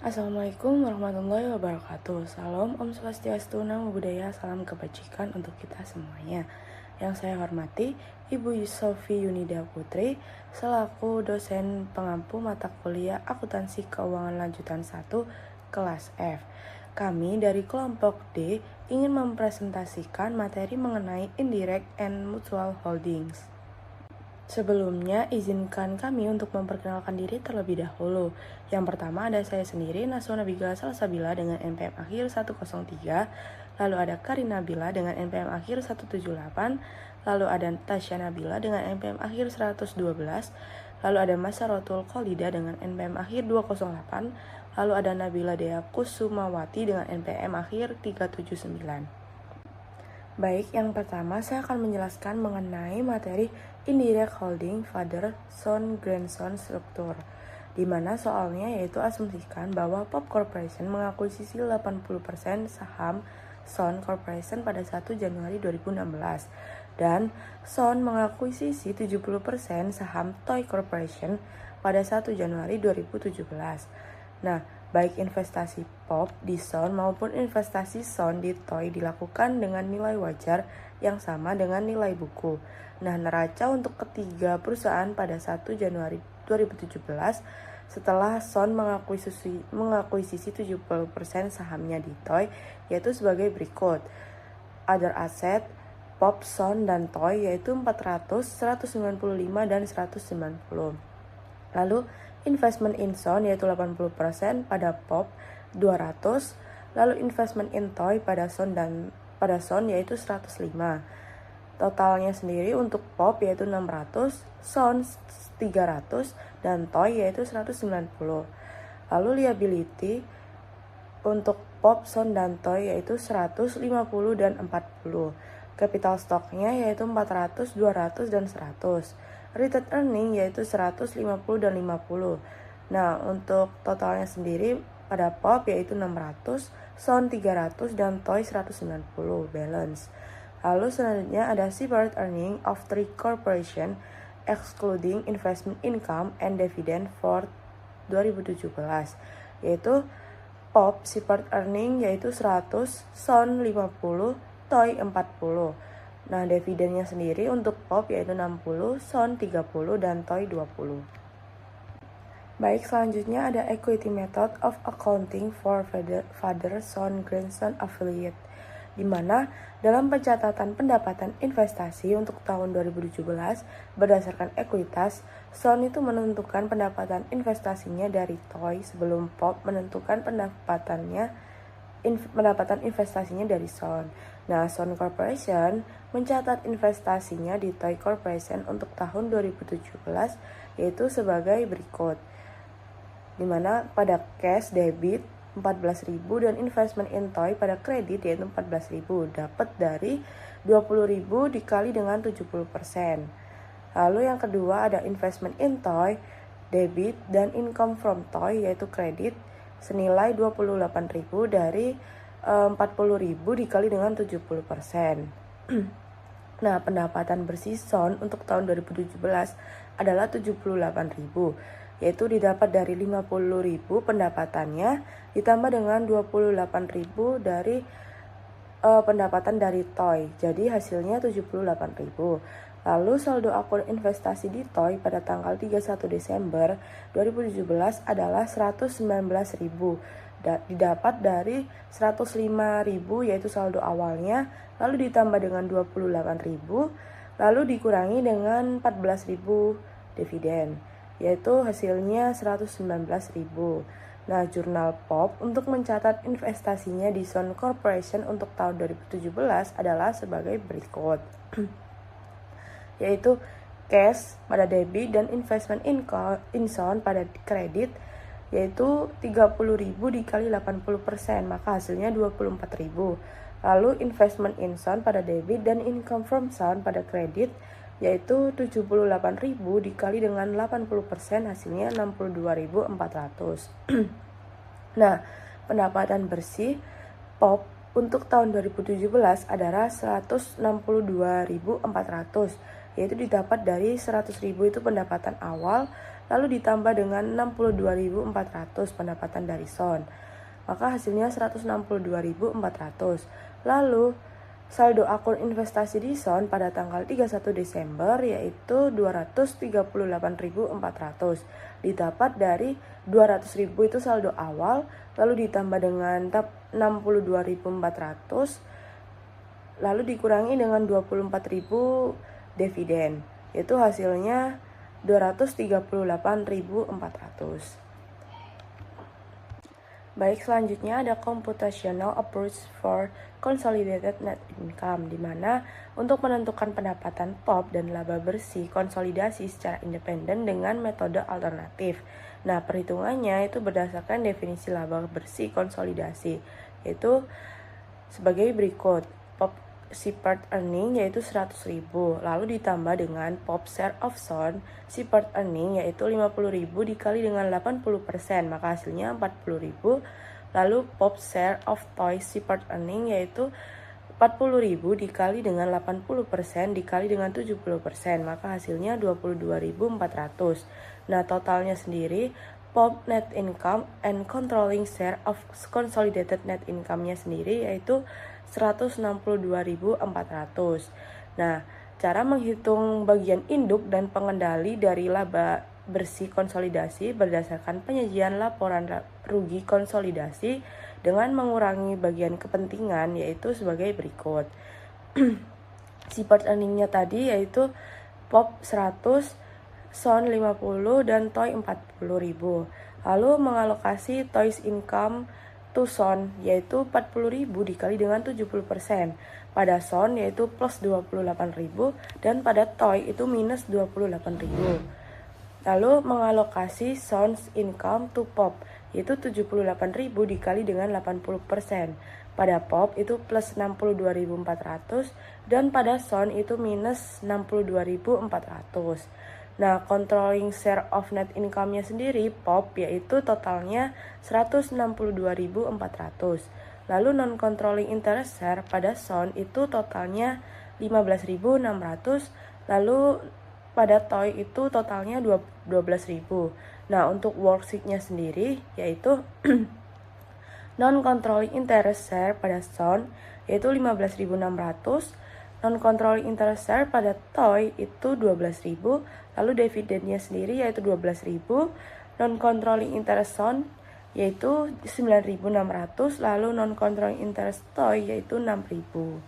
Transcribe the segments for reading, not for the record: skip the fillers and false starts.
Assalamualaikum warahmatullahi wabarakatuh. Salam Om Swastiastu, Namo Buddhaya, salam kebajikan untuk kita semuanya. Yang saya hormati Ibu Yusofi Yunida Putri selaku dosen pengampu mata kuliah Akuntansi Keuangan Lanjutan 1 kelas F. Kami dari kelompok D ingin mempresentasikan materi mengenai Indirect and Mutual Holdings. Sebelumnya, izinkan kami untuk memperkenalkan diri terlebih dahulu. Yang pertama ada saya sendiri, Naswa Nabila Salsabila dengan NPM akhir 103, lalu ada Karina Bila dengan NPM akhir 178, lalu ada Tasya Nabila dengan NPM akhir 112, lalu ada Masarotul Kholida dengan NPM akhir 208, lalu ada Nabila Dea Kusumawati dengan NPM akhir 379. Baik, yang pertama saya akan menjelaskan mengenai materi Indirect Holding Father Son Grandson Struktur, di mana soalnya yaitu asumsikan bahwa Pop Corporation mengakuisisi 80% saham Son Corporation pada 1 Januari 2016 dan Son mengakuisisi 70% saham Toy Corporation pada 1 Januari 2017. Nah, baik investasi Pop di Son maupun investasi Son di Toy dilakukan dengan nilai wajar yang sama dengan nilai buku. Nah, neraca untuk ketiga perusahaan pada 1 Januari 2017 setelah Son mengakuisisi 70% sahamnya di Toy yaitu sebagai berikut. Other asset Pop, Son, dan Toy yaitu 400, 195, dan 190. Lalu investment in Son yaitu 80% pada Pop 200, lalu investment in Toy pada Son yaitu 105. Totalnya sendiri untuk Pop yaitu 600, Son 300, dan Toy yaitu 190. Lalu liability untuk Pop, Son, dan Toy yaitu 100, 50, dan 40. Capital stocknya yaitu 400, 200, dan 100. Retained earning yaitu 100, 50, dan 50. Nah, untuk totalnya sendiri pada Pop yaitu 600, Son 300, dan Toy 190 balance. Lalu selanjutnya ada separate earning of three corporation excluding investment income and dividend for 2017 yaitu Pop separate earning yaitu 100, Son 50, Toy 40. Nah, dividennya sendiri untuk Pop yaitu 60, Son 30, dan Toy 20. Baik, selanjutnya ada equity method of accounting for father son grandson affiliate, di mana dalam pencatatan pendapatan investasi untuk tahun 2017 berdasarkan ekuitas, Son itu menentukan pendapatan investasinya dari Toy sebelum Pop menentukan pendapatan investasinya dari Son. Nah, Son Corporation mencatat investasinya di Toy Corporation untuk tahun 2017 yaitu sebagai berikut. Di mana pada cash debit 14.000 dan investment in Toy pada kredit yaitu 14.000 dapat dari 20.000 dikali dengan 70%. Lalu yang kedua ada investment in Toy debit dan income from Toy yaitu kredit senilai 28.000 dari 40.000 dikali dengan 70%. Nah, pendapatan bersih Son untuk tahun 2017 adalah 78.000 yaitu didapat dari 50.000 pendapatannya ditambah dengan 28.000 dari pendapatan dari Toy. Jadi hasilnya 78.000. Lalu saldo akun investasi di Toy pada tanggal 31 Desember 2017 adalah 119.000. Didapat dari 105.000 yaitu saldo awalnya, lalu ditambah dengan 28.000, lalu dikurangi dengan 14.000 dividen, yaitu hasilnya 119.000. Nah, jurnal Pop untuk mencatat investasinya di Son Corporation untuk tahun 2017 adalah sebagai berikut. Yaitu cash pada debit dan investment in Son pada kredit yaitu 30.000 dikali 80%, maka hasilnya 24.000. Lalu investment in Son pada debit dan income from Son pada kredit yaitu 78.000 dikali dengan 80% hasilnya 62.400. Nah, pendapatan bersih Pop untuk tahun 2017 adalah 162.400 yaitu didapat dari 100.000 itu pendapatan awal, lalu ditambah dengan 62.400 pendapatan dari Son. Maka hasilnya 162.400. Lalu saldo akun investasi di Son pada tanggal 31 Desember yaitu 238.400. Didapat dari 200.000 itu saldo awal, lalu ditambah dengan 62.400, lalu dikurangi dengan 24.000 dividen. Itu hasilnya 238.400. Baik, selanjutnya ada computational approach for consolidated net income, di mana untuk menentukan pendapatan POP dan laba bersih konsolidasi secara independen dengan metode alternatif. Nah, perhitungannya itu berdasarkan definisi laba bersih konsolidasi, yaitu sebagai berikut. POP Separate earning yaitu 100.000, lalu ditambah dengan POP share of Son Separate earning yaitu 50.000 dikali dengan 80%, maka hasilnya 40.000. Lalu POP share of Toys Separate earning yaitu 40.000 dikali dengan 80% dikali dengan 70%, maka hasilnya 22.400. Nah, totalnya sendiri POP net income and controlling share of consolidated net income-nya sendiri yaitu 162.400. Nah, cara menghitung bagian induk dan pengendali dari laba bersih konsolidasi berdasarkan penyajian laporan rugi konsolidasi dengan mengurangi bagian kepentingan yaitu sebagai berikut. Separate earning-nya tadi yaitu POP 100, Son 50, dan Toy 40.000. Lalu mengalokasi Toys income to Son yaitu 40.000 dikali dengan 70%. Pada Son yaitu plus 28.000 dan pada Toy itu minus 28.000. Lalu mengalokasi Son's income to POP yaitu 78.000 dikali dengan 80%. Pada POP itu plus 62.400 dan pada Son itu minus 62.400. Nah, controlling share of net income-nya sendiri, POP, yaitu totalnya 162.400. Lalu non-controlling interest share pada Son itu totalnya 15.600. Lalu pada Toy itu totalnya 12.000. Nah, untuk worksheet-nya sendiri, yaitu non-controlling interest share pada Son, yaitu 15.600. Non-controlling interest share pada Toy itu 12.000, lalu dividennya sendiri yaitu 12.000, non-controlling interest Son yaitu 9.600, lalu non-controlling interest Toy yaitu 6.000.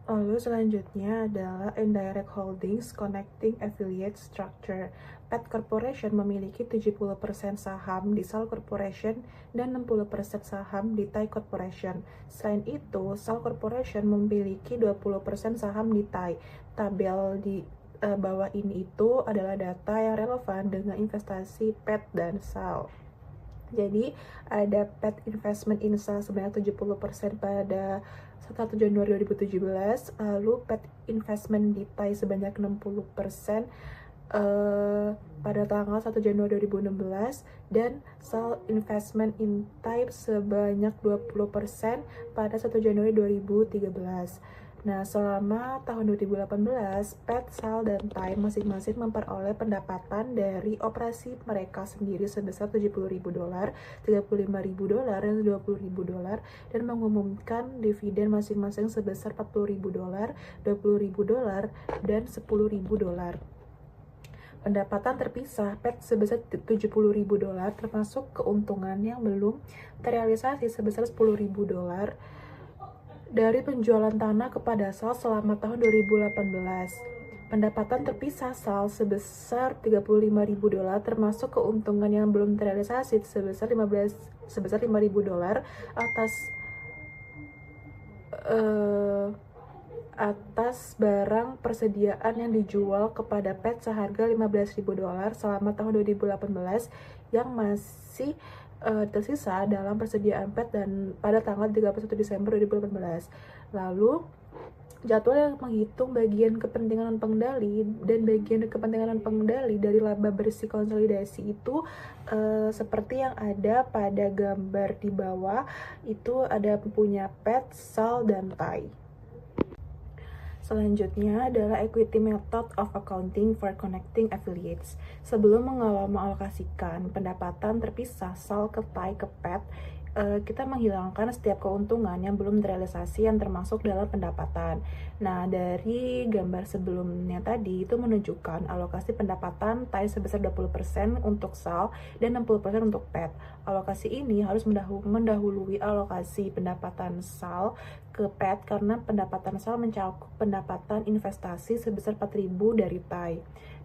Lalu selanjutnya adalah indirect holdings connecting affiliate structure. PET Corporation memiliki 70% saham di SAL Corporation dan 60% saham di Thai Corporation. Selain itu, SAL Corporation memiliki 20% saham di Thai. Tabel di bawah ini itu adalah data yang relevan dengan investasi PET dan SAL. Jadi ada PET Investment in SAL sebanyak 70% pada 1 Januari 2017, lalu PET Investment di Thai sebanyak 60% pada tanggal 1 Januari 2016, dan SAL Investment in Thai sebanyak 20% pada 1 Januari 2013. Nah, selama tahun 2018, PET, SAL, dan Thai masing-masing memperoleh pendapatan dari operasi mereka sendiri sebesar $70.000, $35.000, dan $20.000, dan mengumumkan dividen masing-masing sebesar $40.000, $20.000, dan $10.000. Pendapatan terpisah PET sebesar $70.000 termasuk keuntungan yang belum terrealisasi sebesar $10.000 dari penjualan tanah kepada SAL selama tahun 2018. Pendapatan terpisah SAL sebesar $35.000 termasuk keuntungan yang belum terrealisasi sebesar $5.000 atas barang persediaan yang dijual kepada PET seharga $15.000 selama tahun 2018 yang masih tersisa dalam persediaan PET dan pada tanggal 31 Desember 2018. Lalu jadwal yang menghitung bagian kepentingan pengendali dan bagian kepentingan pengendali dari laba bersih konsolidasi itu seperti yang ada pada gambar di bawah. Itu ada punya PET, SAL, dan Thai. Selanjutnya adalah equity method of accounting for connecting affiliates. Sebelum mengalokasikan pendapatan terpisah SAL ke TAI ke PET, kita menghilangkan setiap keuntungan yang belum terrealisasi yang termasuk dalam pendapatan. Nah, dari gambar sebelumnya tadi itu menunjukkan alokasi pendapatan TAI sebesar 20% untuk SAL dan 60% untuk PET. Alokasi ini harus mendahului alokasi pendapatan SAL ke PET karena pendapatan SAL mencakup pendapatan investasi sebesar 4.000 dari TAI.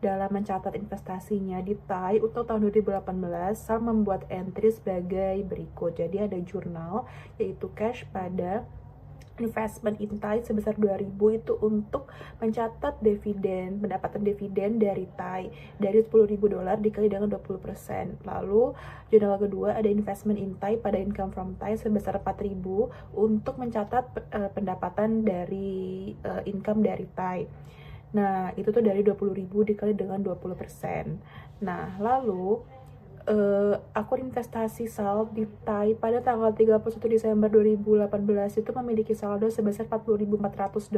Dalam mencatat investasinya di TAI untuk tahun 2018, SAL membuat entry sebagai berikut. Jadi ada jurnal, yaitu cash pada investment in TAI sebesar 2.000 itu untuk mencatat dividen, pendapatan dividen dari TAI dari $10.000 dikali dengan 20%. Lalu jurnal kedua ada investment in TAI pada income from TAI sebesar 4.000 untuk mencatat pendapatan dari income dari TAI. Nah, itu tuh dari 20.000 dikali dengan 20%. Nah, lalu akun investasi SAL di TAI pada tanggal 31 Desember 2018 itu memiliki saldo sebesar $40.400,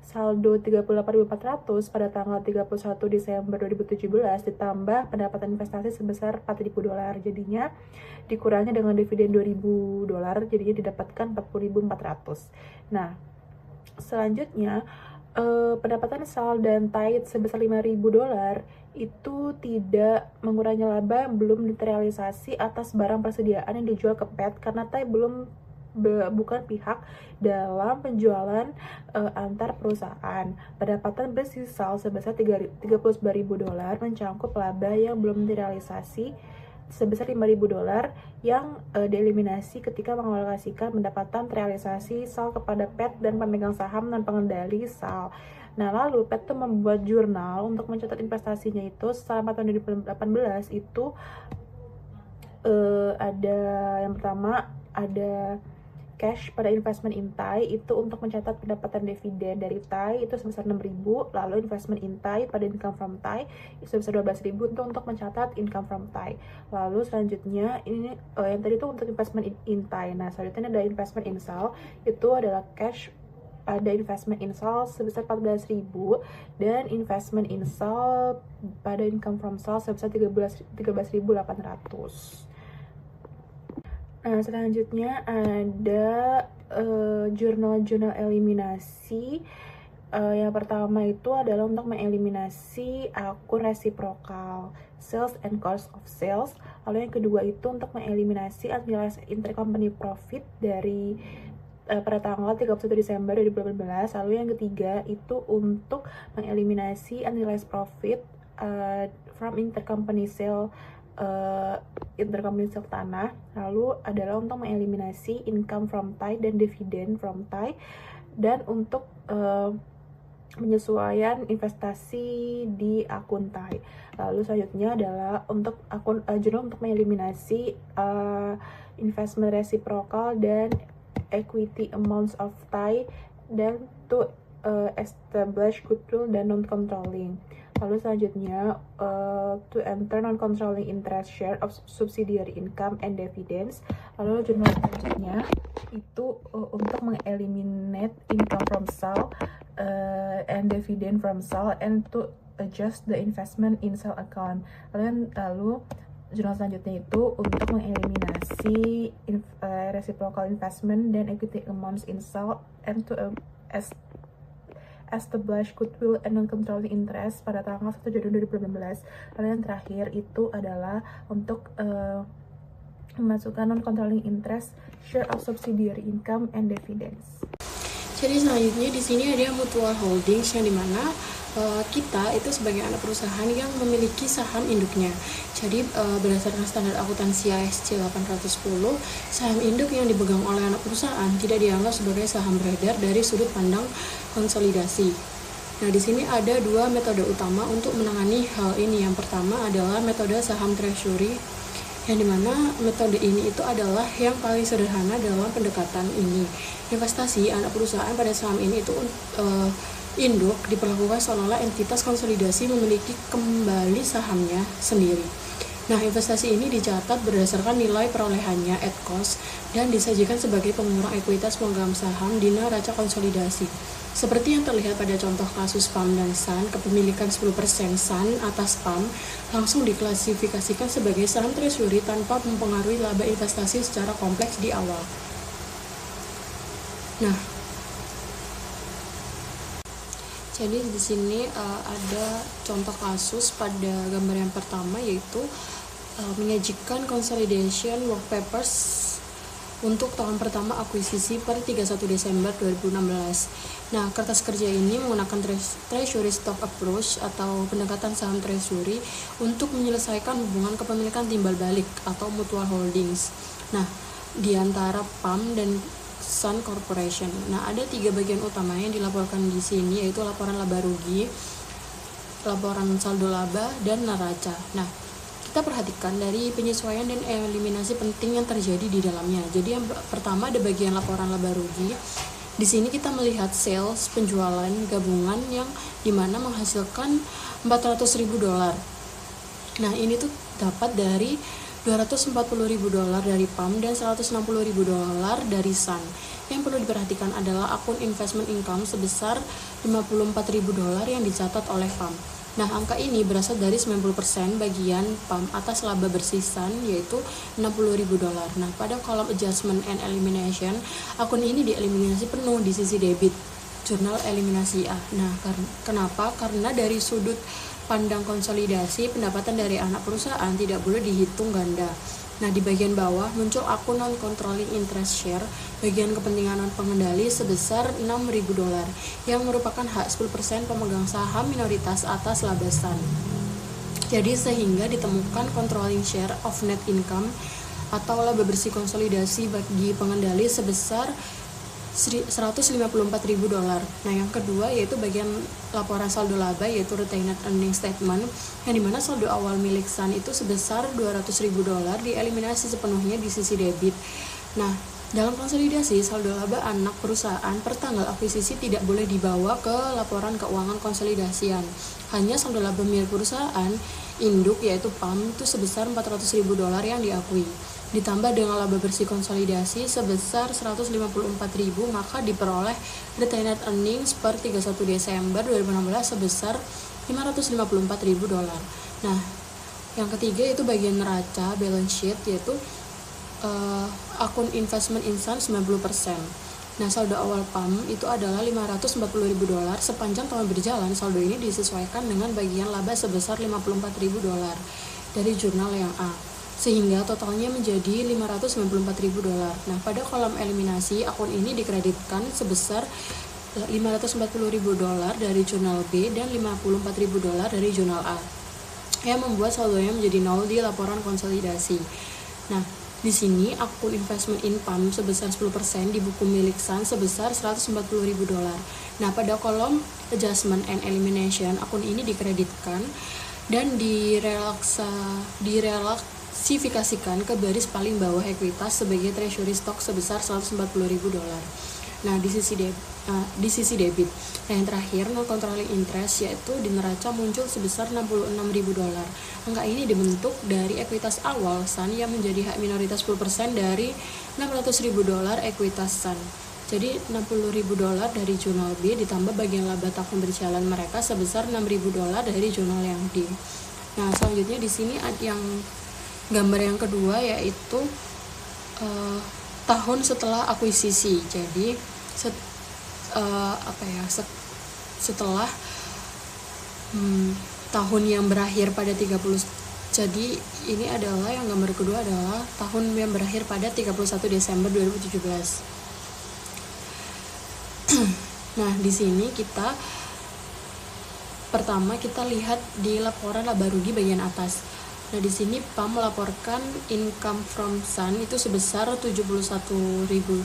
saldo $38.400 pada tanggal 31 Desember 2017 ditambah pendapatan investasi sebesar $4.000. Jadinya dikurangi dengan dividen $2.000, jadinya didapatkan $40.400. Nah, selanjutnya pendapatan SAL dan TAI sebesar $5.000 itu tidak mengurangi laba yang belum terrealisasi atas barang persediaan yang dijual ke PET karena TAI bukan pihak dalam penjualan antar perusahaan. Pendapatan bersih SAL sebesar $39.000 mencakup laba yang belum terrealisasi sebesar $5.000 yang dieliminasi ketika mengalokasikan pendapatan terrealisasi SAL kepada PET dan pemegang saham dan pengendali SAL. Nah, lalu PET tuh membuat jurnal untuk mencatat investasinya itu selama tahun 2018 itu ada yang pertama ada cash pada investment in TAI itu untuk mencatat pendapatan dividen dari TAI itu sebesar 6.000, lalu investment in TAI pada income from TAI itu sebesar 12.000 untuk mencatat income from TAI. Lalu selanjutnya ini yang tadi itu untuk investment in TAI. Nah, selanjutnya ada investment in SAL, itu adalah cash pada investment in SAL sebesar 14.000 dan investment in SAL pada income from SAL sebesar 13.800. Nah, selanjutnya ada jurnal-jurnal eliminasi. Yang pertama itu adalah untuk mengeliminasi akun reciprocal sales and cost of sales. Lalu yang kedua itu untuk mengeliminasi unrealized intercompany profit dari pada tanggal 31 Desember 2018. Lalu yang ketiga itu untuk mengeliminasi unrealized profit from intercompany sale tanah. Lalu adalah untuk mengeliminasi income from TAI dan dividen from TAI, dan untuk penyesuaian investasi di akun TAI. Lalu selanjutnya adalah untuk akun jurnal untuk mengeliminasi investment reciprocal dan equity amounts of TAI dan to establish goodwill dan non-controlling. Lalu selanjutnya to enter non-controlling interest share of subsidiary income and dividends. Lalu jurnal selanjutnya itu untuk mengeliminate income from SAL and dividend from SAL and to adjust the investment in SAL account. Lalu jurnal selanjutnya itu untuk mengeliminasi reciprocal investment dan equity amounts in SAL and to establish goodwill and non-controlling interest pada tanggal 1 Januari 2019. Lalu yang terakhir itu adalah untuk memasukkan non-controlling interest, share of subsidiary income, and dividends. Jadi selanjutnya di sini ada mutual holdings yang dimana kita itu sebagai anak perusahaan yang memiliki saham induknya. Jadi berdasarkan standar akuntansi ASC 810, saham induk yang dipegang oleh anak perusahaan tidak dianggap sebagai saham beredar dari sudut pandang konsolidasi. Nah, di sini ada dua metode utama untuk menangani hal ini. Yang pertama adalah metode saham treasury, yang dimana metode ini itu adalah yang paling sederhana dalam pendekatan ini. Investasi anak perusahaan pada saham ini itu induk diperlakukan seolah-olah entitas konsolidasi memiliki kembali sahamnya sendiri. Nah, investasi ini dicatat berdasarkan nilai perolehannya at cost dan disajikan sebagai pengurang ekuitas pemegang saham di neraca konsolidasi. Seperti yang terlihat pada contoh kasus PAM dan SAN, kepemilikan 10% SAN atas PAM langsung diklasifikasikan sebagai saham treasury tanpa mempengaruhi laba investasi secara kompleks di awal. Nah, jadi di sini ada contoh kasus pada gambar yang pertama, yaitu menyajikan consolidation work papers untuk tahun pertama akuisisi per 31 Desember 2016. Nah, kertas kerja ini menggunakan treasury stock approach atau pendekatan saham treasury untuk menyelesaikan hubungan kepemilikan timbal balik atau mutual holdings. Nah, di antara PAM dan Sun Corporation. Nah, ada 3 bagian utama yang dilaporkan di sini, yaitu laporan laba rugi, laporan saldo laba, dan neraca. Nah, kita perhatikan dari penyesuaian dan eliminasi penting yang terjadi di dalamnya. Jadi yang pertama ada bagian laporan laba rugi. Di sini kita melihat sales penjualan gabungan yang dimana menghasilkan $400.000. Nah, ini tuh dapat dari $240.000 dari PAM dan $160.000 dari SAN. Yang perlu diperhatikan adalah akun investment income sebesar $54.000 yang dicatat oleh PAM. Nah, angka ini berasal dari 90% bagian PAM atas laba bersih SAN, yaitu $60.000. Nah, pada kolom adjustment and elimination, akun ini dieliminasi penuh di sisi debit jurnal eliminasi A. Nah, kenapa? Karena dari sudut pandang konsolidasi, pendapatan dari anak perusahaan tidak boleh dihitung ganda. Nah, di bagian bawah muncul akun non-controlling interest share, bagian kepentingan pengendali sebesar $6.000 yang merupakan hak 10% pemegang saham minoritas atas laba SAN. Jadi sehingga ditemukan controlling share of net income atau laba bersih konsolidasi bagi pengendali sebesar $154.000. Nah, yang kedua yaitu bagian laporan saldo laba, yaitu retained earnings statement, yang dimana saldo awal milik SAN itu sebesar $200.000 dieliminasi sepenuhnya di sisi debit. Nah, dalam konsolidasi, saldo laba anak perusahaan per tanggal akuisisi tidak boleh dibawa ke laporan keuangan konsolidasian. Hanya saldo laba milik perusahaan induk yaitu PAM itu sebesar $400.000 yang diakui. Ditambah dengan laba bersih konsolidasi sebesar $154.000, maka diperoleh retained earnings per 31 Desember 2016 sebesar $554.000. Nah, yang ketiga itu bagian neraca balance sheet, yaitu akun investment insan 90%. Nah, saldo awal PAM itu adalah $540.000 sepanjang tahun berjalan. Saldo ini disesuaikan dengan bagian laba sebesar $54.000 dari jurnal yang A, sehingga totalnya menjadi $594.000. Nah, pada kolom eliminasi, akun ini dikreditkan sebesar $540.000 dari jurnal B dan $54.000 dari jurnal A, yang membuat saldonya menjadi nol di laporan konsolidasi. Nah, di sini akun investment in PAM sebesar 10% di buku milik SAN sebesar $140.000. Nah, pada kolom adjustment and elimination, akun ini dikreditkan dan direlaksifikasikan ke baris paling bawah ekuitas sebagai treasury stock sebesar $140.000. Nah, di sisi debit. Nah, yang terakhir non controlling interest, yaitu di neraca muncul sebesar $66.000. Angka ini dibentuk dari ekuitas awal SAN yang menjadi hak minoritas 10% dari $600.000 ekuitas SAN. Jadi $60.000 dari jurnal B ditambah bagian laba tahun berjalan mereka sebesar $6.000 dari jurnal yang D. Nah, selanjutnya di sini ada yang gambar yang kedua, yaitu tahun setelah akuisisi. Jadi setelah tahun yang berakhir pada 30. Jadi ini adalah yang gambar kedua adalah tahun yang berakhir pada 31 Desember 2017. Nah, di sini pertama kita lihat di laporan laba rugi bagian atas. Nah, di sini PAM melaporkan income from SAN itu sebesar $71.400,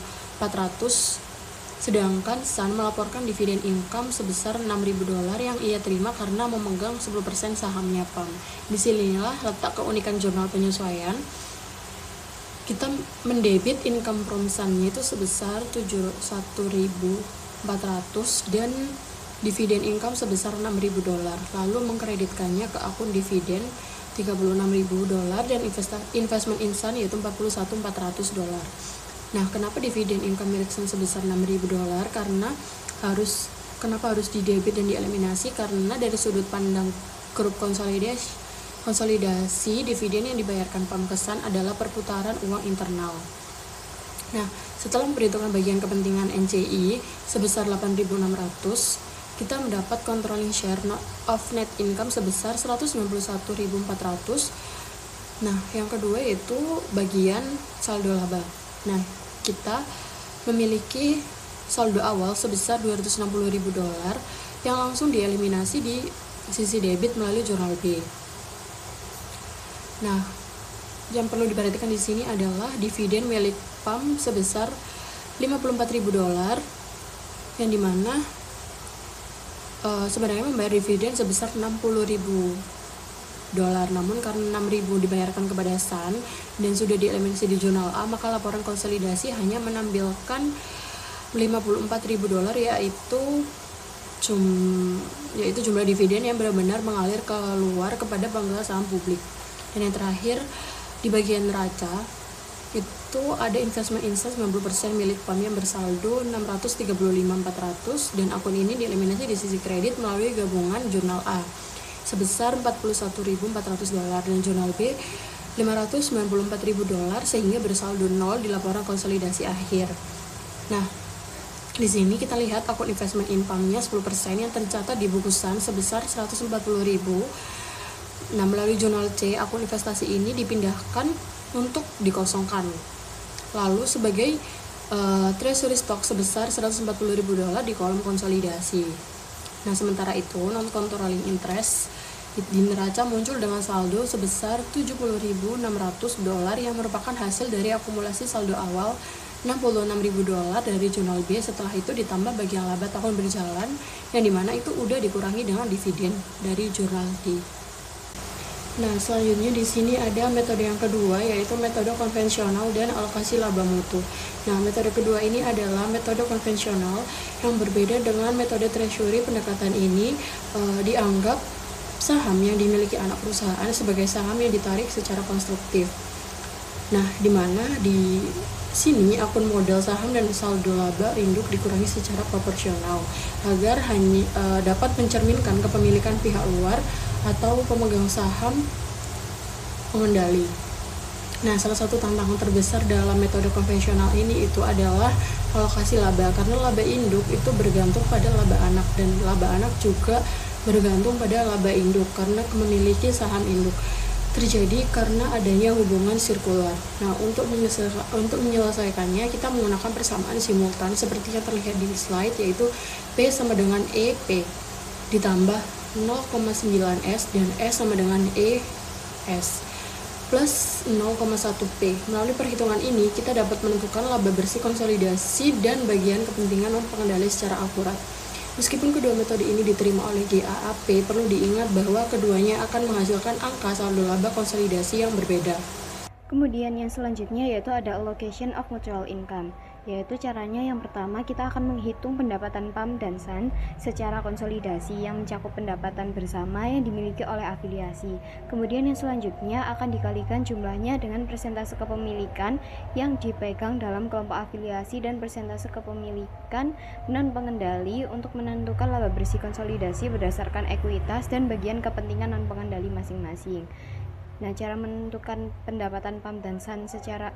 sedangkan SAN melaporkan dividen income sebesar $6.000 yang ia terima karena memegang 10% sahamnya PAM. Di sinilah letak keunikan jurnal penyesuaian. Kita mendebit income from SAN-nya itu sebesar $71.400 dan dividen income sebesar $6.000, lalu mengkreditkannya ke akun dividen $36.000 dan investment insan yaitu $41.400. Nah, kenapa dividen income milik Sun sebesar $6.000? Kenapa harus didebit dan dieliminasi? Karena dari sudut pandang grup konsolidasi, dividen yang dibayarkan PAM ke Sun adalah perputaran uang internal. Nah, setelah memperhitungkan bagian kepentingan NCI sebesar 8.600, kita mendapat controlling share of net income sebesar 191.400. Nah, yang kedua yaitu bagian saldo laba. Nah, kita memiliki saldo awal sebesar $260.000 yang langsung dieliminasi di sisi debit melalui jurnal B. Nah, yang perlu diperhatikan di sini adalah dividen milik PAM sebesar $54.000 yang dimana sebenarnya membayar dividen sebesar $60.000, namun karena $6.000 dibayarkan kepada Sun dan sudah dieliminasi di jurnal A, maka laporan konsolidasi hanya menampilkan $54.000 yaitu jumlah dividen yang benar-benar mengalir keluar kepada pengguna saham publik. Dan yang terakhir di bagian neraca itu ada investment insan 90% milik PAM yang bersaldo $635.400 dan akun ini dieliminasi di sisi kredit melalui gabungan jurnal A sebesar $41.400 dan jurnal B $594.000 sehingga bersaldo 0 di laporan konsolidasi akhir. Nah, di sini kita lihat akun investment income-nya 10% yang tercatat di buku Sun sebesar $140.000. Nah, melalui jurnal C, akun investasi ini dipindahkan untuk dikosongkan. Lalu sebagai treasury stock sebesar $140.000 di kolom konsolidasi. Nah, sementara itu non-controlling interest di neraca muncul dengan saldo sebesar $70.600 yang merupakan hasil dari akumulasi saldo awal $66.000 dari jurnal B. Setelah itu ditambah bagian laba tahun berjalan yang dimana itu udah dikurangi dengan dividen dari jurnal D. Nah, selanjutnya di sini ada metode yang kedua, yaitu metode konvensional dan alokasi laba mutu. Nah, metode kedua ini adalah metode konvensional yang berbeda dengan metode treasury. Pendekatan ini dianggap saham yang dimiliki anak perusahaan sebagai saham yang ditarik secara konstruktif. Nah, di mana di sini akun modal saham dan saldo laba induk dikurangi secara proporsional agar hanya dapat mencerminkan kepemilikan pihak luar atau pemegang saham pengendali. Nah, salah satu tantangan terbesar dalam metode konvensional ini itu adalah alokasi laba, karena laba induk itu bergantung pada laba anak dan laba anak juga bergantung pada laba induk karena memiliki saham induk. Terjadi karena adanya hubungan sirkular. Nah, untuk menyelesaikannya kita menggunakan persamaan simultan seperti yang terlihat di slide, yaitu P sama dengan EP ditambah 0,9S dan S sama dengan ES plus 0,1P. Melalui perhitungan ini kita dapat menentukan laba bersih konsolidasi dan bagian kepentingan non pengendali secara akurat. Meskipun kedua metode ini diterima oleh GAAP, perlu diingat bahwa keduanya akan menghasilkan angka saldo laba konsolidasi yang berbeda. Kemudian yang selanjutnya yaitu ada allocation of mutual income, yaitu caranya yang pertama kita akan menghitung pendapatan PAM dan Sun secara konsolidasi yang mencakup pendapatan bersama yang dimiliki oleh afiliasi. Kemudian yang selanjutnya akan dikalikan jumlahnya dengan persentase kepemilikan yang dipegang dalam kelompok afiliasi dan persentase kepemilikan non pengendali untuk menentukan laba bersih konsolidasi berdasarkan ekuitas dan bagian kepentingan non pengendali masing-masing. Nah, cara menentukan pendapatan PAM dan Sun secara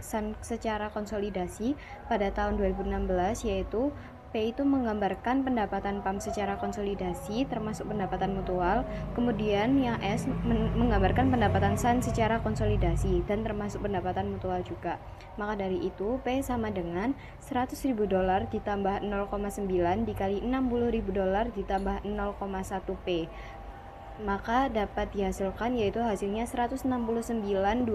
konsolidasi pada tahun 2016 yaitu P itu menggambarkan pendapatan PAM secara konsolidasi termasuk pendapatan mutual, kemudian yang S menggambarkan pendapatan Sun secara konsolidasi dan termasuk pendapatan mutual juga. Maka dari itu P sama dengan $100.000 ditambah 0,9 dikali $60.000 ditambah 0,1 P. Maka dapat dihasilkan yaitu hasilnya $169.231.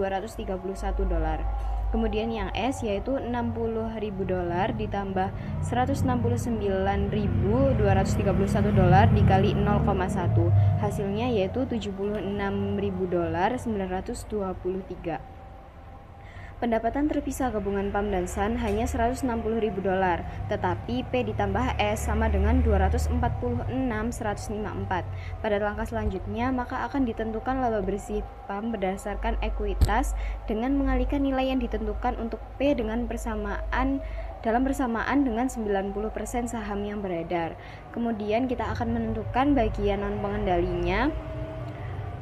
Kemudian yang S yaitu $60.000 ditambah $169.231 dikali 0,1. Hasilnya yaitu $76.923. Pendapatan terpisah gabungan PAM dan SAN hanya $160.000, tetapi P ditambah S sama dengan 246.154. Pada langkah selanjutnya, maka akan ditentukan laba bersih PAM berdasarkan ekuitas dengan mengalihkan nilai yang ditentukan untuk P dengan bersamaan dengan 90% saham yang beredar. Kemudian kita akan menentukan bagian non pengendalinya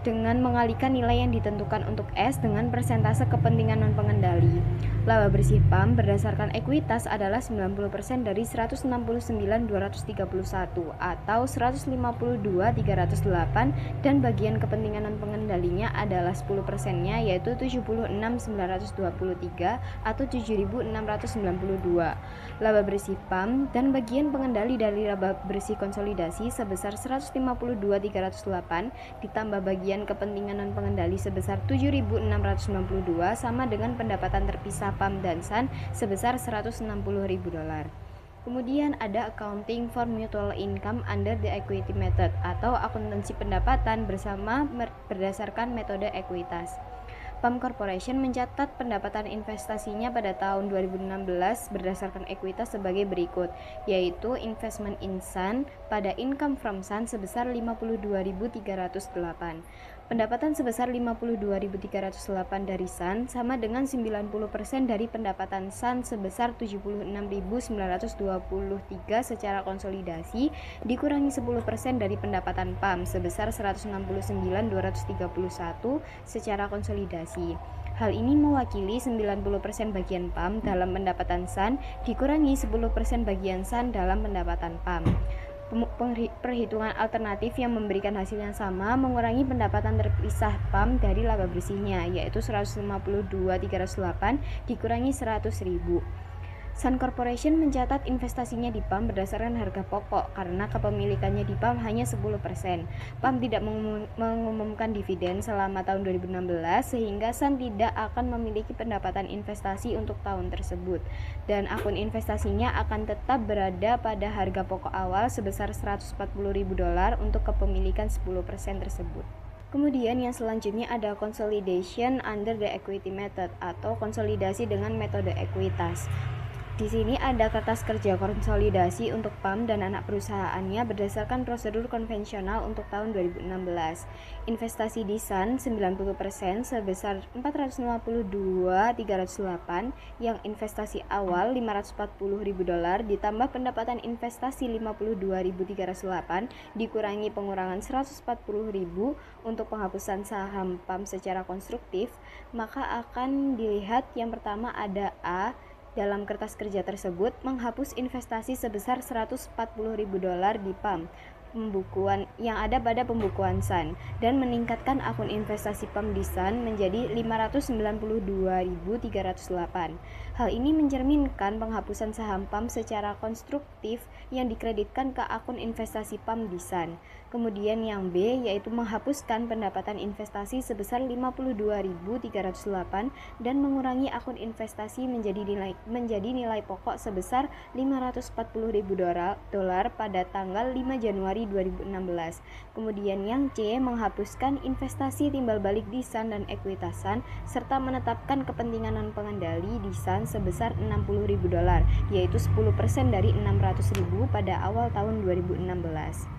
dengan mengalihkan nilai yang ditentukan untuk S dengan persentase kepentingan non pengendali. Laba bersih PAM berdasarkan ekuitas adalah 90% dari 169.231 atau 152.308 dan bagian kepentingan non pengendalinya adalah 10%-nya yaitu 76.923 atau 7.692. Laba bersih PAM dan bagian pengendali dari laba bersih konsolidasi sebesar 152.308 ditambah bagian kepentingan non pengendali sebesar 7.692 sama dengan pendapatan terpisah PAM dan SAN sebesar $160.000. Kemudian ada accounting for mutual income under the equity method atau akuntansi pendapatan bersama berdasarkan metode ekuitas. PAM Corporation mencatat pendapatan investasinya pada tahun 2016 berdasarkan ekuitas sebagai berikut, yaitu investment in SAN pada income from SAN sebesar 52.308. Pendapatan sebesar 52.308 dari SAN sama dengan 90% dari pendapatan SAN sebesar 76.923 secara konsolidasi dikurangi 10% dari pendapatan PAM sebesar 169.231 secara konsolidasi. Hal ini mewakili 90% bagian PAM dalam pendapatan SAN dikurangi 10% bagian SAN dalam pendapatan PAM. Perhitungan alternatif yang memberikan hasil yang sama mengurangi pendapatan terpisah PAM dari laba bersihnya, yaitu 152.308 dikurangi 100.000. Sun Corporation mencatat investasinya di PAM berdasarkan harga pokok karena kepemilikannya di PAM hanya 10%. PAM tidak mengumumkan dividen selama tahun 2016 sehingga Sun tidak akan memiliki pendapatan investasi untuk tahun tersebut dan akun investasinya akan tetap berada pada harga pokok awal sebesar $140.000 untuk kepemilikan 10% tersebut. Kemudian yang selanjutnya ada consolidation under the equity method atau konsolidasi dengan metode ekuitas. Di sini ada kertas kerja konsolidasi untuk PAM dan anak perusahaannya berdasarkan prosedur konvensional untuk tahun 2016. Investasi di SAN 90% sebesar 452.308 yang investasi awal $540.000 ditambah pendapatan investasi 52.308 dikurangi pengurangan 140.000 untuk penghapusan saham PAM secara konstruktif, maka akan dilihat yang pertama ada A. Dalam kertas kerja tersebut menghapus investasi sebesar $140.000 di PAM pembukuan yang ada pada pembukuan SAN dan meningkatkan akun investasi PAM di SAN menjadi 592.308. Hal ini mencerminkan penghapusan saham PAM secara konstruktif yang dikreditkan ke akun investasi PAM di SAN. Kemudian yang B yaitu menghapuskan pendapatan investasi sebesar 52.308 dan mengurangi akun investasi menjadi nilai pokok sebesar $540.000 pada tanggal 5 Januari 2016. Kemudian yang C menghapuskan investasi timbal balik di SAN dan ekuitas SAN serta menetapkan kepentingan non pengendali di SAN sebesar $60.000 yaitu 10% dari 600.000 pada awal tahun 2016.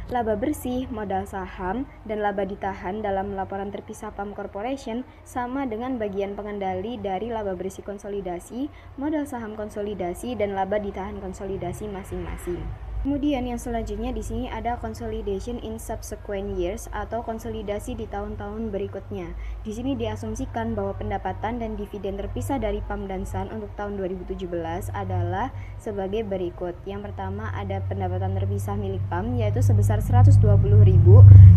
Laba bersih, modal saham, dan laba ditahan dalam laporan terpisah PAM Corporation sama dengan bagian pengendali dari laba bersih konsolidasi, modal saham konsolidasi, dan laba ditahan konsolidasi masing-masing. Kemudian yang selanjutnya di sini ada consolidation in subsequent years atau konsolidasi di tahun-tahun berikutnya. Di sini diasumsikan bahwa pendapatan dan dividen terpisah dari PAM dan SAN untuk tahun 2017 adalah sebagai berikut. Yang pertama ada pendapatan terpisah milik PAM yaitu sebesar 120.000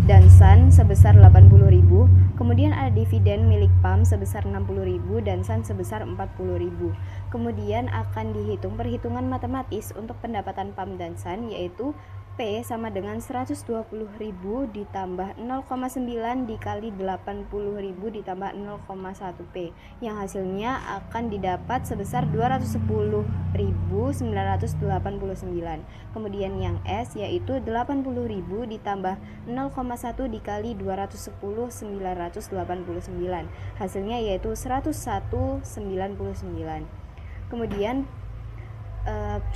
dan SAN sebesar 80.000. Kemudian ada dividen milik PAM sebesar 60.000 dan SAN sebesar 40.000. Kemudian akan dihitung perhitungan matematis untuk pendapatan PAM dan SAN yaitu P sama dengan 120.000 ditambah 0,9 dikali 80.000 ditambah 0,1 P, yang hasilnya akan didapat sebesar 210.989. Kemudian yang S yaitu 80.000 ditambah 0,1 dikali 210.989, hasilnya yaitu 101.99. Kemudian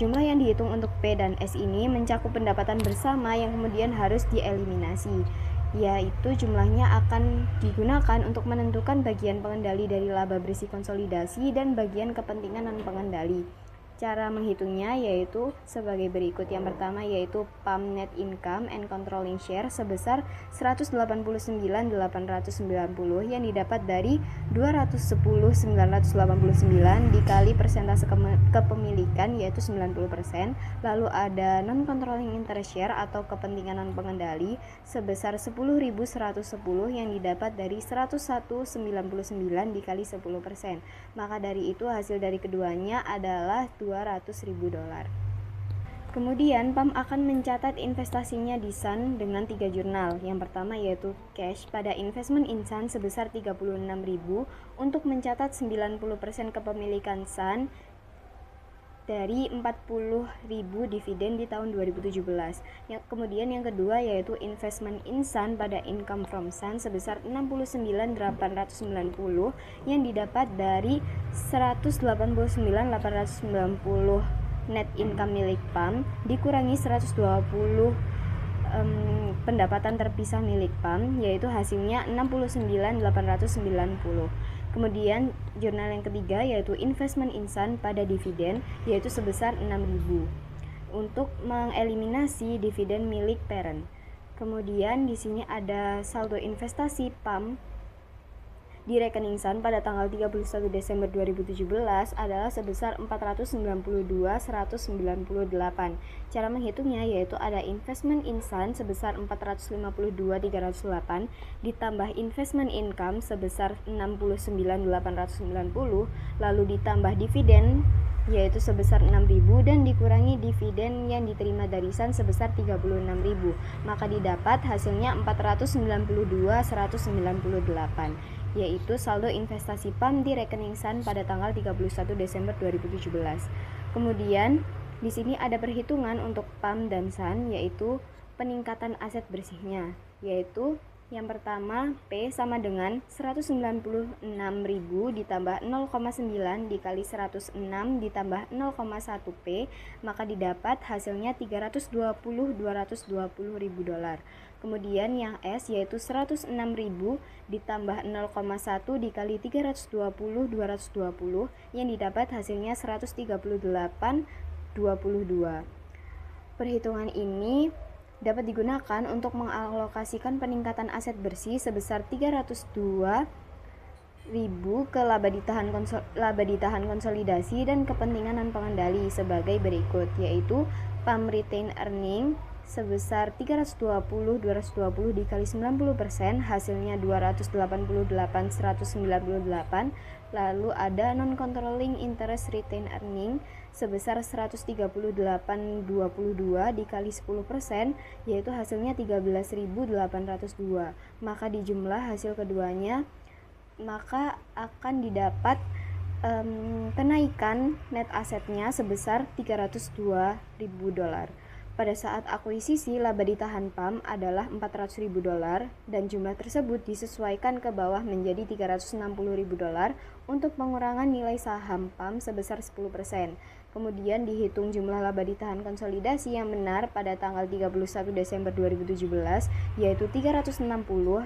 jumlah yang dihitung untuk P dan S ini mencakup pendapatan bersama yang kemudian harus dieliminasi, yaitu jumlahnya akan digunakan untuk menentukan bagian pengendali dari laba bersih konsolidasi dan bagian kepentingan non pengendali. Cara menghitungnya yaitu sebagai berikut. Yang pertama yaitu PAM net income and controlling share sebesar 189.890 yang didapat dari 210.989 dikali persentase kepemilikan yaitu 90%. Lalu ada non controlling interest share atau kepentingan non pengendali sebesar 10.110 yang didapat dari 101.99 dikali 10%. Maka dari itu hasil dari keduanya adalah $200.000. Kemudian PAM akan mencatat investasinya di Sun dengan 3 jurnal. Yang pertama yaitu cash pada investment in Sun sebesar 36.000 untuk mencatat 90% kepemilikan Sun dari 40.000 dividen di tahun 2017. Kemudian yang kedua yaitu investment in Sun pada income from Sun sebesar 69.890 yang didapat dari 189.890 net income milik PAM dikurangi 120 pendapatan terpisah milik PAM, yaitu hasilnya 69.890. Kemudian jurnal yang ketiga yaitu investment in Sun pada dividen yaitu sebesar 6.000 untuk mengeliminasi dividen milik parent. Kemudian di sini ada saldo investasi PAM di rekening Sun pada tanggal 31 Desember 2017 adalah sebesar 492.198. Cara menghitungnya yaitu ada investment in Sun sebesar 452.308 ditambah investment income sebesar 69.890 lalu ditambah dividen yaitu sebesar 6.000 dan dikurangi dividen yang diterima dari Sun sebesar 36.000, maka didapat hasilnya 492.198, yaitu saldo investasi PAM di rekening Sun pada tanggal 31 Desember 2017. Kemudian di sini ada perhitungan untuk PAM dan Sun, yaitu peningkatan aset bersihnya, yaitu yang pertama P sama dengan 196.000 ditambah 0,9 dikali 106 ditambah 0,1 P, maka didapat hasilnya $220.000. Kemudian yang S yaitu 106.000 ditambah 0,1 dikali 320 220 yang didapat hasilnya 138.22. Perhitungan ini dapat digunakan untuk mengalokasikan peningkatan aset bersih sebesar 302.000 ke laba ditahan konsolidasi dan kepentingan non pengendali sebagai berikut, yaitu PAM retain earning sebesar 220 dikali 90% hasilnya 288.198. Lalu ada non controlling interest retain earning sebesar 138.22 dikali 10% yaitu hasilnya 13.802. Maka dijumlah hasil keduanya maka akan didapat kenaikan net asetnya sebesar $302.000. Pada saat akuisisi, laba ditahan PAM adalah $400.000 dan jumlah tersebut disesuaikan ke bawah menjadi $360.000 untuk pengurangan nilai saham PAM sebesar 10%. Kemudian dihitung jumlah laba ditahan konsolidasi yang benar pada tanggal 31 Desember 2017 yaitu 360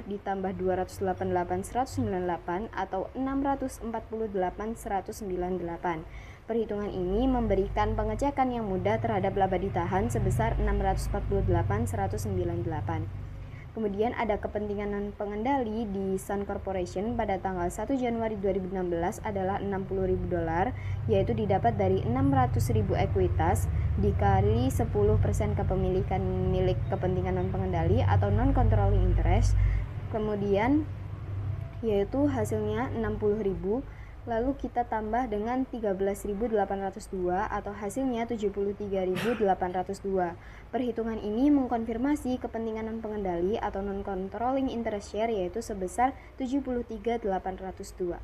ditambah 288.198 atau 648.198. Perhitungan ini memberikan pengecekan yang mudah terhadap laba ditahan sebesar 648.198. Kemudian ada kepentingan non pengendali di Sun Corporation pada tanggal 1 Januari 2016 adalah $60.000 yaitu didapat dari 600.000 ekuitas dikali 10% kepemilikan milik kepentingan non pengendali atau non controlling interest. Kemudian yaitu hasilnya 60.000 lalu kita tambah dengan 13.802 atau hasilnya 73.802. Perhitungan ini mengkonfirmasi kepentingan pengendali atau non-controlling interest share yaitu sebesar 73.802.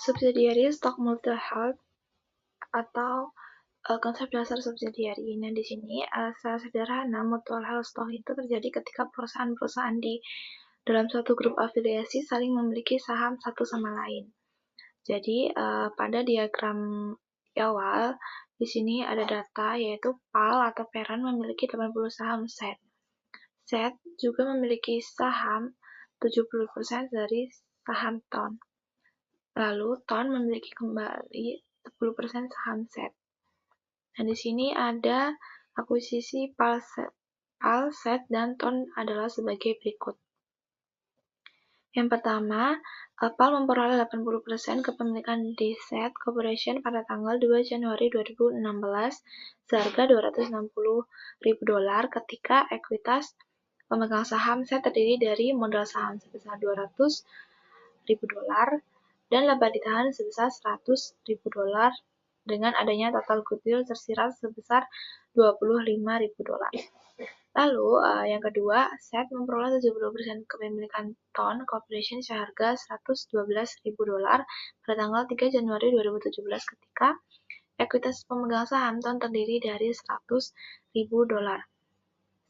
Subsidiary stock multi-held atau konsep dasar subsidiary. Nah, di sini secara sederhana mutual held stock itu terjadi ketika perusahaan-perusahaan di dalam suatu grup afiliasi saling memiliki saham satu sama lain. Jadi pada diagram awal di sini ada data yaitu PAL atau parent memiliki 80 saham SET. SET juga memiliki saham 70% dari saham TON. Lalu TON memiliki kembali 10% saham SET. Nah, di sini ada akuisisi PAL, SET, dan TON adalah sebagai berikut. Yang pertama, PAL memperoleh 80% kepemilikan di SET Corporation pada tanggal 2 Januari 2016 seharga $260.000 ketika ekuitas pemegang saham SET terdiri dari modal saham sebesar $200.000 dan laba ditahan sebesar $100.000 dengan adanya total goodwill tersirat sebesar $25.000. Lalu, yang kedua, SET memperoleh 70% kepemilikan TON Corporation seharga $112.000 pada tanggal 3 Januari 2017 ketika ekuitas pemegang saham TON terdiri dari $100.000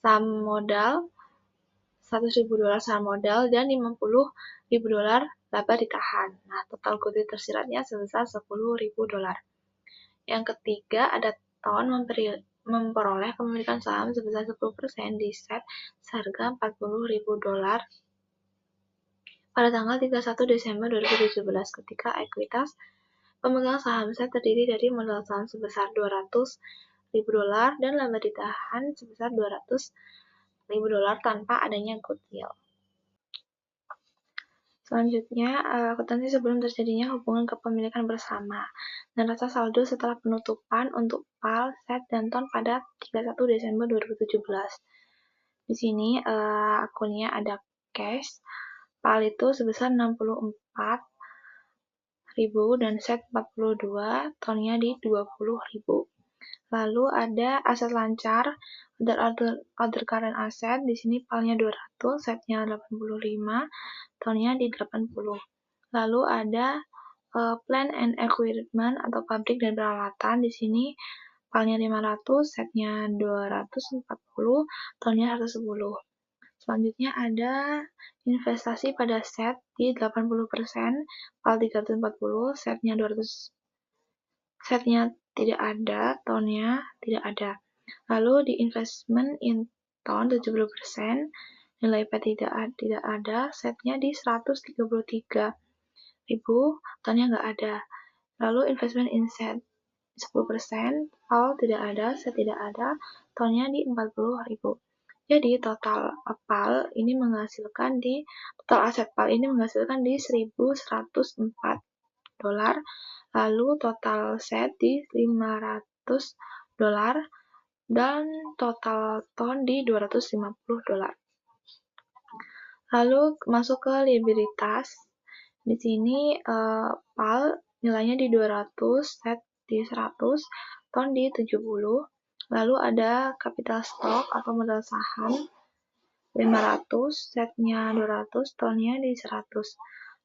saham modal, $100.000 saham modal, dan $50.000 laba ditahan. Nah, total goodwill tersiratnya sebesar $10.000. Yang ketiga, ada TON memperoleh kepemilikan saham sebesar 10% di SET seharga $40.000 pada tanggal 31 Desember 2017 ketika ekuitas pemegang saham SET terdiri dari modal saham sebesar $200.000 dan laba ditahan sebesar $200.000 tanpa adanya goodwill. Selanjutnya, akuntansi sebelum terjadinya hubungan kepemilikan bersama dan neraca saldo setelah penutupan untuk PAL, SET, dan TON pada 31 Desember 2017. Di sini akunnya ada cash, PAL itu sebesar 64.000 dan SET 42, TON-nya di 20.000. Lalu ada aset lancar, other current asset, di sini PAL-nya 200, SET-nya 85, TON-nya di 80. Lalu ada plant and equipment atau pabrik dan peralatan, di sini PAL-nya 500, SET-nya 240, TON-nya 110. Selanjutnya ada investasi pada SET di 80%, PAL 340, SET-nya 200, SET-nya tidak ada, TON-nya tidak ada. Lalu di investment in TON 70%, nilai P tidak ada, SET-nya di 133.000, TON-nya nggak ada. Lalu investment in SET 10%, PAL tidak ada, SET tidak ada, TON-nya di 40.000. Jadi total PAL ini menghasilkan di total aset PAL ini menghasilkan di $1.104. Lalu total SET di $500 dan total TON di $250. Lalu masuk ke liabilitas. Di sini PAL nilainya di 200, SET di 100, TON di 70. Lalu ada capital stock atau modal saham 500, SET-nya 200, TON-nya di 100.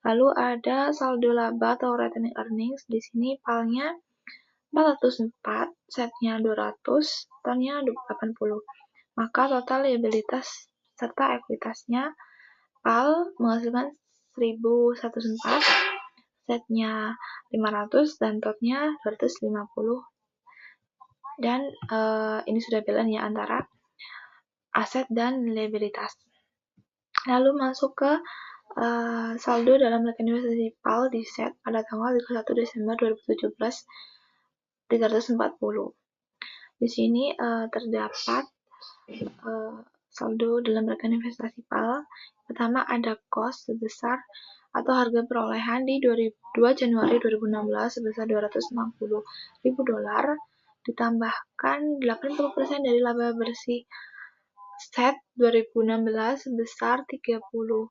Lalu ada saldo laba atau retaining earnings. Di sini PAL-nya 404, SET-nya 200, TON-nya 80. Maka total liabilitas serta ekuitasnya PAL menghasilkan 1.104, SET-nya 500, dan TON-nya 250. Dan ini sudah balance ya antara aset dan liabilitas. Lalu masuk ke saldo dalam rekening investasi PAL di SET pada tanggal 31 Desember 2017 340. Di sini terdapat saldo dalam rekening investasi PAL. Pertama ada cost sebesar atau harga perolehan di 2 Januari 2016 sebesar $260.000 ditambahkan 80% dari laba bersih SET 2016 sebesar $32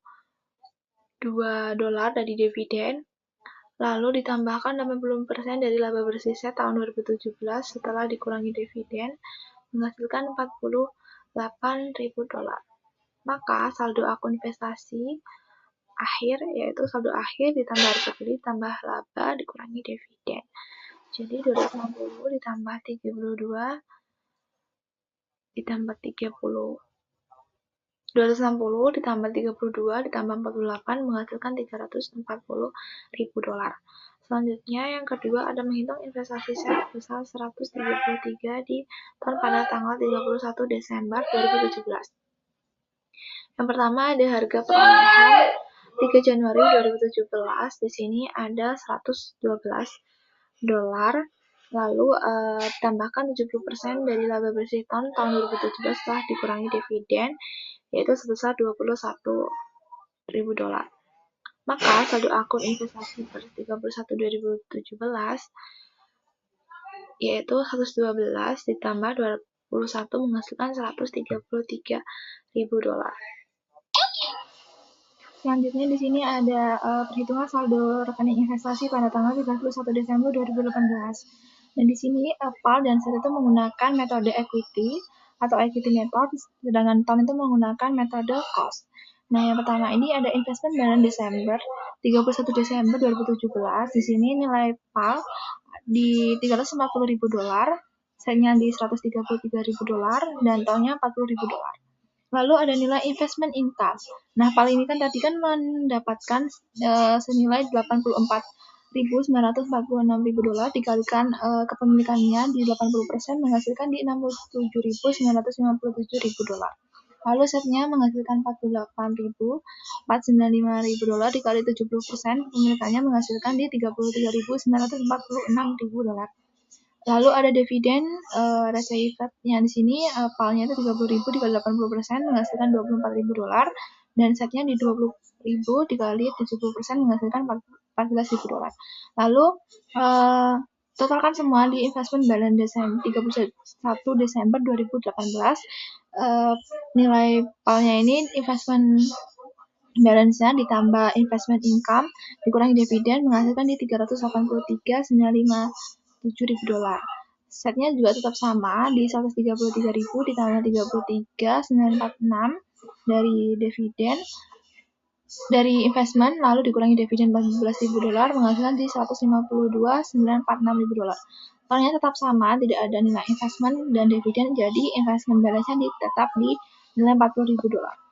dari dividen lalu ditambahkan 80% dari laba bersih set tahun 2017 setelah dikurangi dividen, menghasilkan $48.000. Maka saldo akun investasi akhir yaitu saldo akhir ditambah harga beli tambah laba dikurangi dividen. Jadi 260 ditambah 32 ditambah 30 260 ditambah 32 ditambah 48 menghasilkan $340.000. Selanjutnya yang kedua ada menghitung investasi set besar 133 di tahun pada tanggal 31 Desember 2017. Yang pertama ada harga perolehan 3 Januari 2017. Di sini ada $112. Lalu tambahkan 70% dari laba bersih tahun 2017 setelah dikurangi dividen, yaitu sebesar $21.000. Maka saldo akun investasi per 31 2017 yaitu 112 ditambah 21 menghasilkan $133.000. Selanjutnya di sini ada perhitungan saldo rekening investasi pada tanggal 31 Desember 2018. Dan di sini PAL dan SET itu menggunakan metode equity atau equity method, sedangkan TON itu menggunakan metode cost. Nah, yang pertama ini ada investment balance Desember 31 Desember 2017. Di sini nilai PAL di $340.000, setnya di $133.000 dan TON-nya $40.000. Lalu ada nilai investment income. Nah, paling ini kan tadi kan mendapatkan senilai $84.946.000 dikalikan kepemilikannya di 80% menghasilkan di $67.957.000. Lalu setnya menghasilkan $48.495.000 dikali 70% kepemilikannya menghasilkan di $33.946.000. Lalu ada dividen received yang di sini PAL-nya itu 30.000 dikali 80% menghasilkan $24.000 dan setnya di 20.000 dikali 70% menghasilkan $14.000. Lalu totalkan semua di investment balance Desember 31 Desember 2018. Nilai PAL-nya ini investment balance-nya ditambah investment income dikurangi dividen menghasilkan di $383.957.000. Setnya juga tetap sama di 133.000 ditambah 33.946 dari dividen dari investment lalu dikurangi dividen $14.000 menghasilkan di $152.946.000. Totalnya tetap sama, tidak ada nilai investment dan dividen, jadi investment balance-nya tetap di nilai $40.000.